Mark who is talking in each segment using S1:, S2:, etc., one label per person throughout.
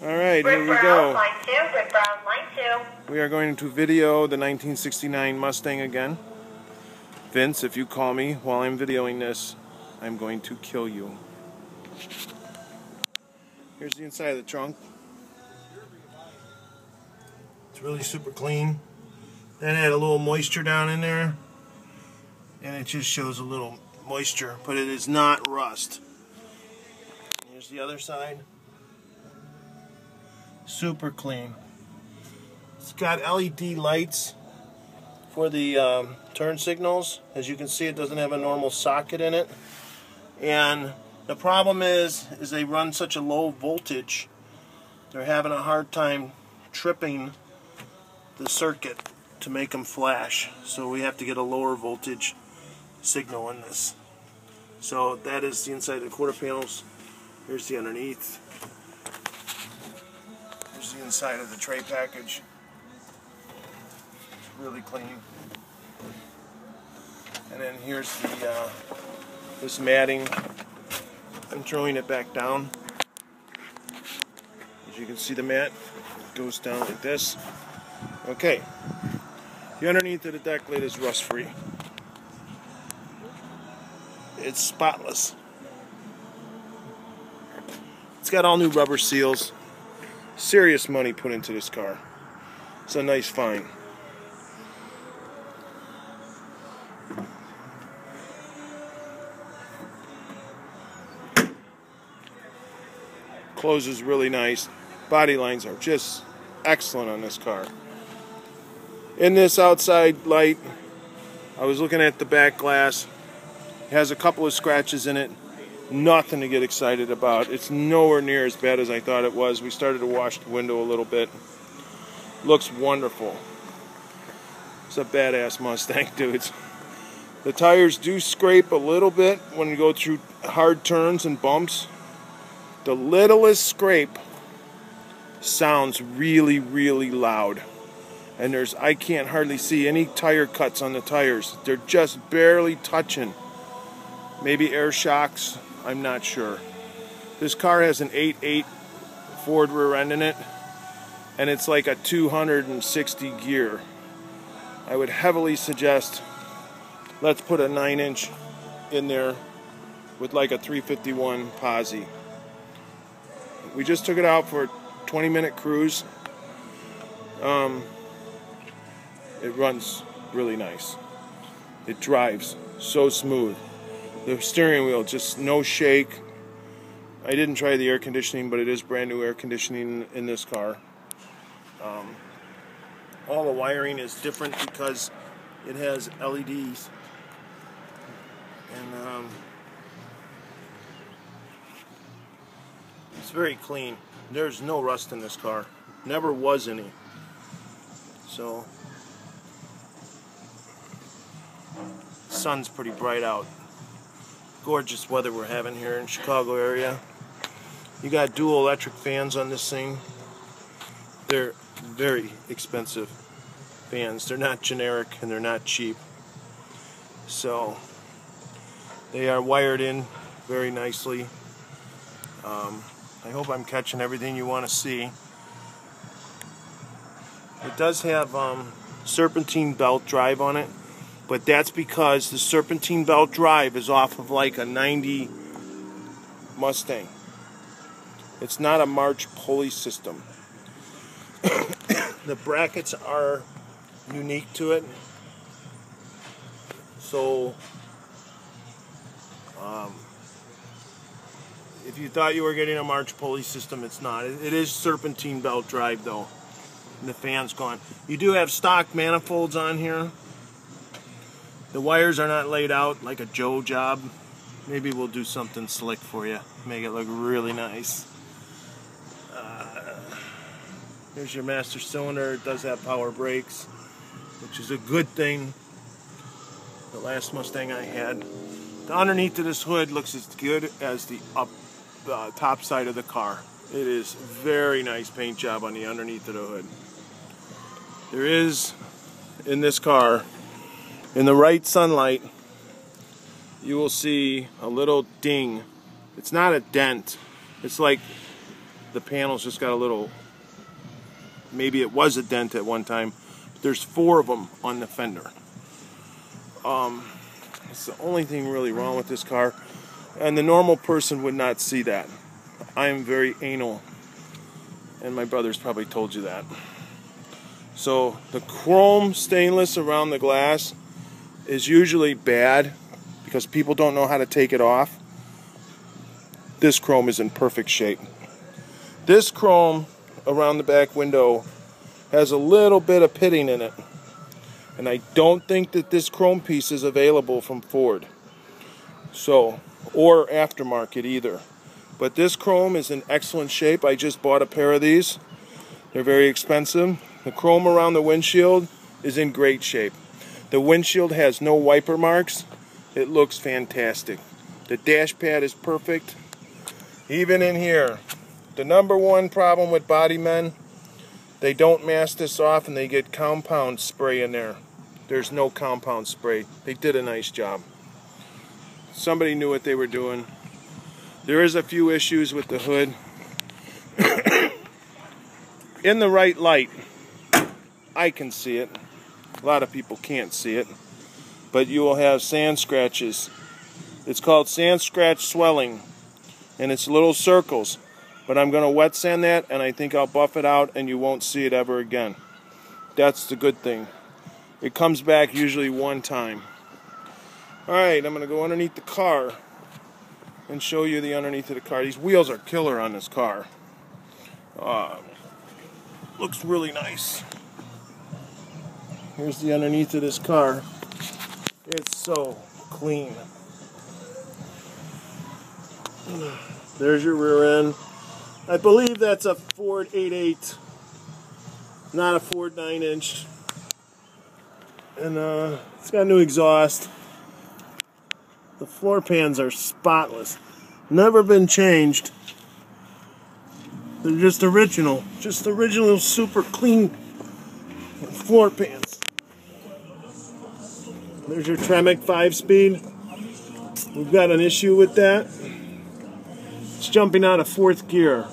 S1: Alright, here we go.
S2: Line 2, Rick Brown, line 2.
S1: We are going to video the 1969 Mustang again. Vince, if you call me while I'm videoing this, I'm going to kill you. Here's the inside of the trunk. It's really super clean. Then it had a little moisture down in there. And it just shows a little moisture, but it is not rust. Here's the other side. Super clean. It's got LED lights for the turn signals. As you can see, it doesn't have a normal socket in it. And the problem is they run such a low voltage, they're having a hard time tripping the circuit to make them flash. So we have to get a lower voltage signal in this. So that is the inside of the quarter panels. Here's the underneath. Here's the inside of the tray package. It's really clean. And then here's the this matting. I'm throwing it back down. As you can see, the mat goes down like this. Okay. The underneath of the deck lid is rust free. It's spotless. It's got all new rubber seals. Serious money put into this car. It's a nice find. Closes really nice. Body lines are just excellent on this car. In this outside light, I was looking at the back glass. It has a couple of scratches in it. Nothing to get excited about. It's nowhere near as bad as I thought it was. We started to wash the window a little bit. Looks wonderful. It's a badass Mustang, dudes. The tires do scrape a little bit when you go through hard turns and bumps. The littlest scrape sounds really, really loud. And I can't hardly see any tire cuts on the tires. They're just barely touching. Maybe air shocks, I'm not sure. This car has an 8.8 Ford rear end in it, and it's like a 260 gear. I would heavily suggest let's put a 9-inch in there with like a 351 posi. We just took it out for a 20-minute cruise. It runs really nice. It drives so smooth. The steering wheel, just no shake. I didn't try the air conditioning, but it is brand new air conditioning in this car. All the wiring is different because it has LEDs. And it's very clean. There's no rust in this car. Never was any. So, the sun's pretty bright out. Gorgeous weather we're having here in Chicago area. You got dual electric fans on this thing. They're very expensive fans. They're not generic and they're not cheap. So they are wired in very nicely. I hope I'm catching everything you want to see. It does have serpentine belt drive on it. But that's because the serpentine belt drive is off of like a 90 Mustang. It's not a March pulley system. The brackets are unique to it. So, if you thought you were getting a March pulley system, it's not. It is serpentine belt drive though. And the fan's gone. You do have stock manifolds on here. The wires are not laid out like a Joe job. Maybe we'll do something slick for you. Make it look really nice. Here's your master cylinder. It does have power brakes, which is a good thing. The last Mustang I had. The underneath of this hood looks as good as the top side of the car. It is very nice paint job on the underneath of the hood. There is, in this car, in the right sunlight, you will see a little ding. It's not a dent. It's like the panel's just got a little, maybe it was a dent at one time. There's 4 of them on the fender. It's the only thing really wrong with this car, and the normal person would not see that. I am very anal, and my brother's probably told you that. So the chrome stainless around the glass is usually bad because people don't know how to take it off. This chrome is in perfect shape. This chrome around the back window has a little bit of pitting in it, and I don't think that this chrome piece is available from Ford, so, or aftermarket either. But this chrome is in excellent shape. I just bought a pair of these. They're very expensive. The chrome around the windshield is in great shape. The windshield has no wiper marks. It looks fantastic. The dash pad is perfect. Even in here, the #1 problem with body men, they don't mask this off and they get compound spray in there. There's no compound spray. They did a nice job. Somebody knew what they were doing. There is a few issues with the hood. In the right light, I can see it. A lot of people can't see it. But you will have sand scratches. It's called sand scratch swelling. And it's little circles. But I'm going to wet sand that, and I think I'll buff it out, and you won't see it ever again. That's the good thing. It comes back usually one time. Alright, I'm going to go underneath the car and show you the underneath of the car. These wheels are killer on this car. Looks really nice. Here's the underneath of this car. It's so clean. There's your rear end. I believe that's a Ford 8.8, not a Ford 9-inch. And it's got new exhaust. The floor pans are spotless. Never been changed. They're just original. Just original super clean floor pans. There's your Tremec 5-speed. We've got an issue with that. It's jumping out of 4th gear.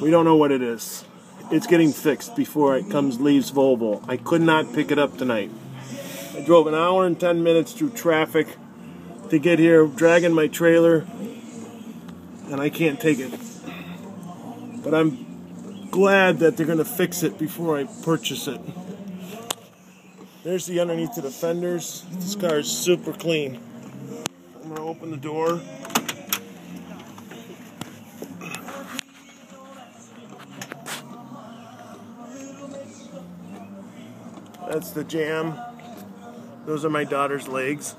S1: We don't know what it is. It's getting fixed before it leaves Volvo. I could not pick it up tonight. I drove an hour and 10 minutes through traffic to get here, dragging my trailer, and I can't take it. But I'm glad that they're going to fix it before I purchase it. There's the underneath of the fenders. This car is super clean. I'm going to open the door. That's the jam. Those are my daughter's legs.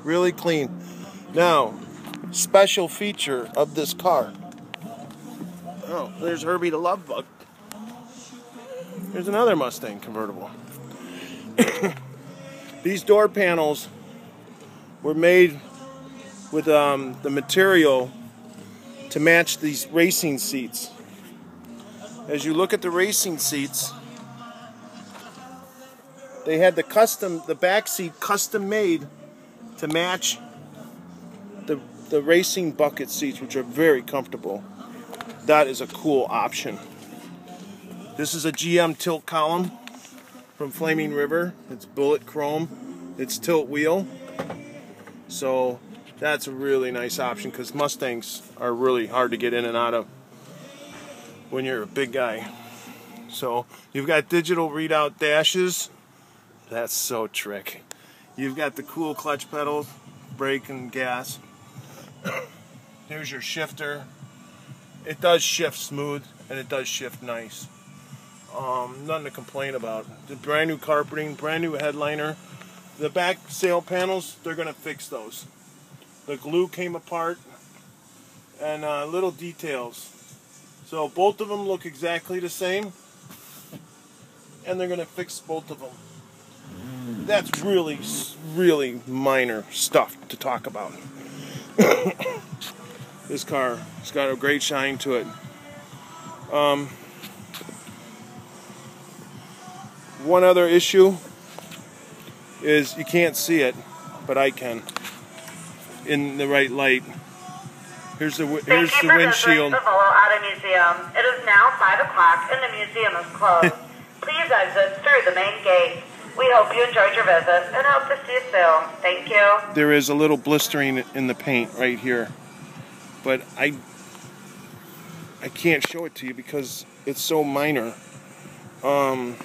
S1: Really clean. Now, special feature of this car. Oh, there's Herbie the Love Bug. Here's another Mustang convertible. These door panels were made with the material to match these racing seats. As you look at the racing seats, they had the back seat custom made to match the racing bucket seats, which are very comfortable. That is a cool option. This is a GM tilt column from Flaming River. It's bullet chrome. It's tilt wheel. So that's a really nice option because Mustangs are really hard to get in and out of when you're a big guy. So you've got digital readout dashes. That's so trick. You've got the cool clutch pedals, brake and gas. Here's your shifter. It does shift smooth and it does shift nice. Nothing to complain about. The brand new carpeting, brand new headliner. The back sail panels, they're going to fix those. The glue came apart and little details. So both of them look exactly the same and they're going to fix both of them. That's really, really minor stuff to talk about. This car, it's got a great shine to it. One other issue is you can't see it. but I can in the right light. Here's the
S2: Thank you for
S1: windshield.
S2: visiting the Volo Auto Museum. It is now 5 o'clock and the museum is closed. Please exit through the main gate. We hope you enjoyed your visit and hope to see you soon. Thank you.
S1: There is a little blistering in the paint right here, but I can't show it to you because it's so minor. But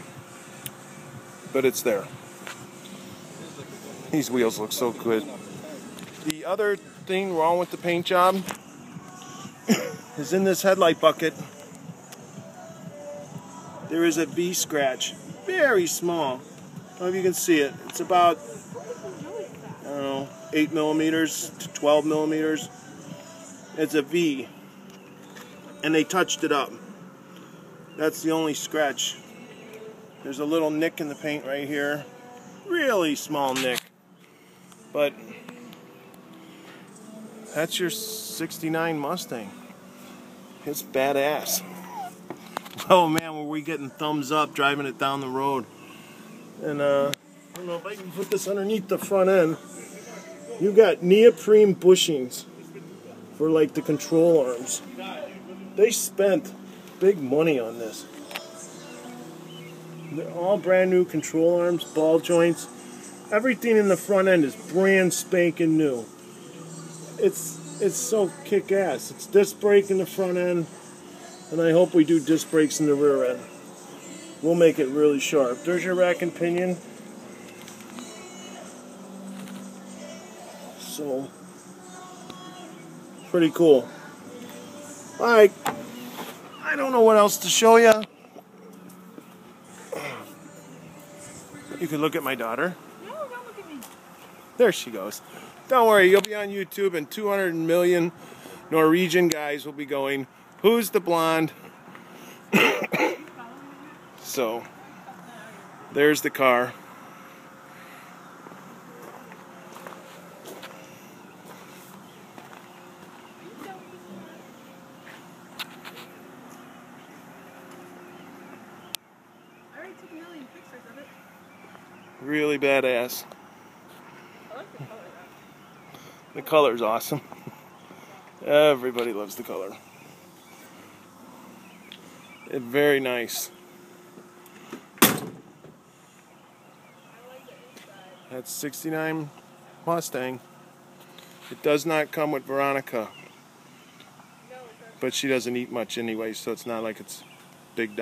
S1: it's there. These wheels look so good. The other thing wrong with the paint job is in this headlight bucket. There is a V scratch, very small. I don't know if you can see it. It's about, I don't know, 8 millimeters to 12 millimeters. It's a V, and they touched it up. That's the only scratch. There's a little nick in the paint right here, really small nick, but that's your '69 Mustang. It's badass. Oh man, were we getting thumbs up driving it down the road. And I don't know if I can put this underneath the front end. You got neoprene bushings for like the control arms. They spent big money on this. They're all brand new control arms, ball joints. Everything in the front end is brand spanking new. It's so kick-ass. It's disc brake in the front end, and I hope we do disc brakes in the rear end. We'll make it really sharp. There's your rack and pinion. So, pretty cool. Alright, I don't know what else to show you. You can look at my daughter.
S3: No, don't look at me.
S1: There she goes. Don't worry, you'll be on YouTube and 200 million Norwegian guys will be going, "Who's the blonde?" So, there's the car.
S3: I already took a million pictures of it.
S1: Really badass.
S3: I like the color though.
S1: The color's awesome. Everybody loves the color. It's very nice. That's '69 Mustang. It does not come with Veronica, but she doesn't eat much anyway, so it's not like it's big.